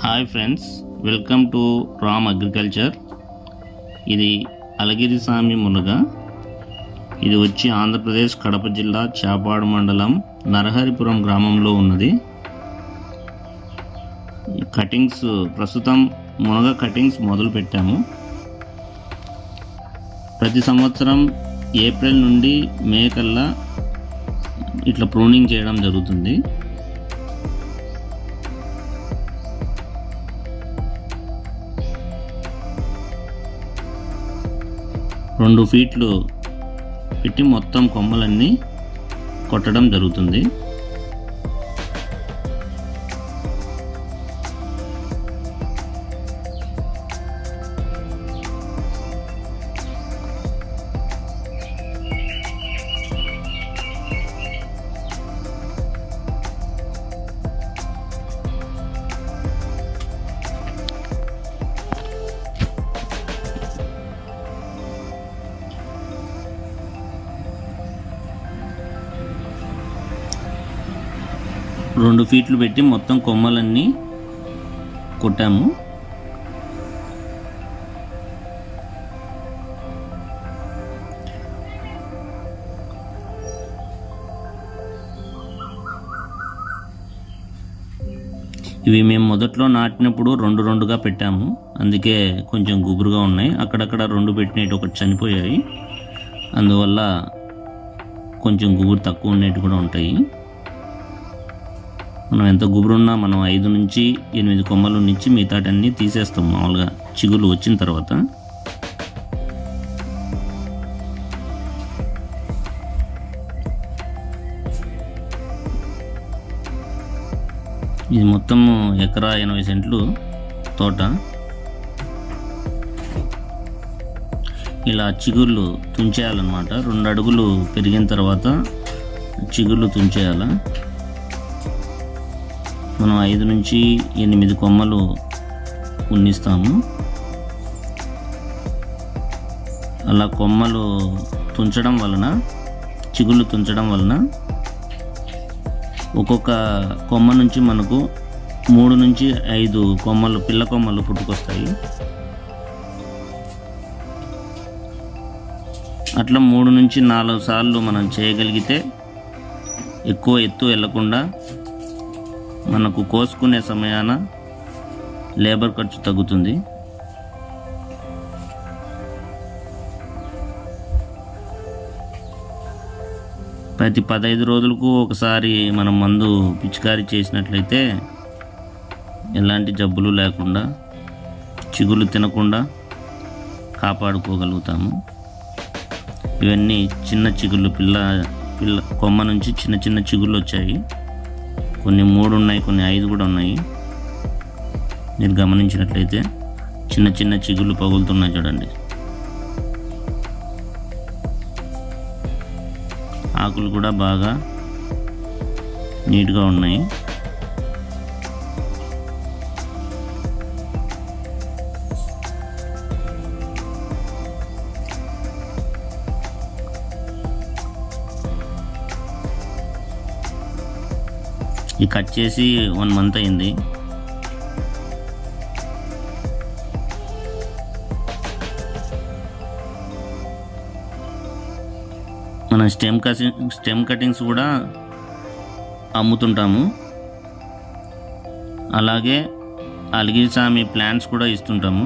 Hi friends, welcome to Ram agriculture. ఇది అలగిరి సామి మునగ. ఇది వచ్చి ఆంధ్రప్రదేశ్ కడప జిల్లా చాపాడు మండలం నరహరిపురం గ్రామంలో ఉన్నది. కటింగ్స్ ప్రస్తుతం మునగ కటింగ్స్ మొదలు పెట్టాము. ప్రతి సంవత్సరం ఏప్రిల్ నుండి మే కల్లా ఇట్లా ప్రూనింగ్ చేయడం జరుగుతుంది. రెండు ఫీట్లు పెట్టి మొత్తం కొమ్మలన్నీ కొట్టడం జరుగుతుంది. రెండు ఫీట్లు పెట్టి మొత్తం కొమ్మలన్నీ కొట్టాము. ఇవి మేము మొదట్లో నాటినప్పుడు రెండుగా పెట్టాము, అందుకే కొంచెం గుబురుగా ఉన్నాయి. అక్కడక్కడ రెండు పెట్టినట్టు ఒకటి చనిపోయాయి, అందువల్ల కొంచెం గుబురు తక్కువ ఉండేవి కూడా ఉంటాయి. మనం ఎంత గుబురున్నా మనం 5 నుంచి 8 కొమ్మల నుంచి మిగతాటన్నీ తీసేస్తాం మామూలుగా చిగుళ్ళు వచ్చిన తర్వాత. ఇది మొత్తం ఎకరా 80 సెంట్లు తోట. ఇలా చిగుళ్ళు తుంచేయాలన్నమాట. 2 అడుగులు పెరిగిన తర్వాత చిగుళ్ళు తుంచేయాల. మనం 5 నుంచి 8 కొమ్మలు ఉన్నిస్తాము. అలా కొమ్మలు తుంచడం వలన, చిగుళ్ళు తుంచడం వలన ఒక్కొక్క కొమ్మ నుంచి మనకు 3 నుంచి 5 కొమ్మలు, పిల్ల కొమ్మలు పుట్టుకొస్తాయి. అట్లా 3 నుంచి 4 సార్లు మనం చేయగలిగితే ఎక్కువ ఎత్తు వెళ్ళకుండా మనకు కోసుకునే సమయాన లేబర్ ఖర్చు తగ్గుతుంది. ప్రతి 15 రోజులకు ఒకసారి మనం మందు పిచికారీ చేసినట్లయితే ఎలాంటి జబ్బులు లేకుండా, చిగుళ్ళు తినకుండా కాపాడుకోగలుగుతాము. ఇవన్నీ చిన్న చిగుళ్ళు, పిల్ల కొమ్మ నుంచి చిన్న చిగుళ్ళు వచ్చాయి. కొన్ని 3 ఉన్నాయి, కొన్ని 5 కూడా ఉన్నాయి. మీరు గమనించినట్లయితే చిన్న చిగుళ్ళు పగులుతున్నాయి చూడండి. ఆకులు కూడా బాగా నీట్గా ఉన్నాయి. ఈ కట్ చేసి 1 మంత్ అయింది. మనం స్టెమ్ కటింగ్స్ కూడా అమ్ముతుంటాము. అలాగే అలిగిరి సామి ప్లాంట్స్ కూడా ఇస్తుంటాము.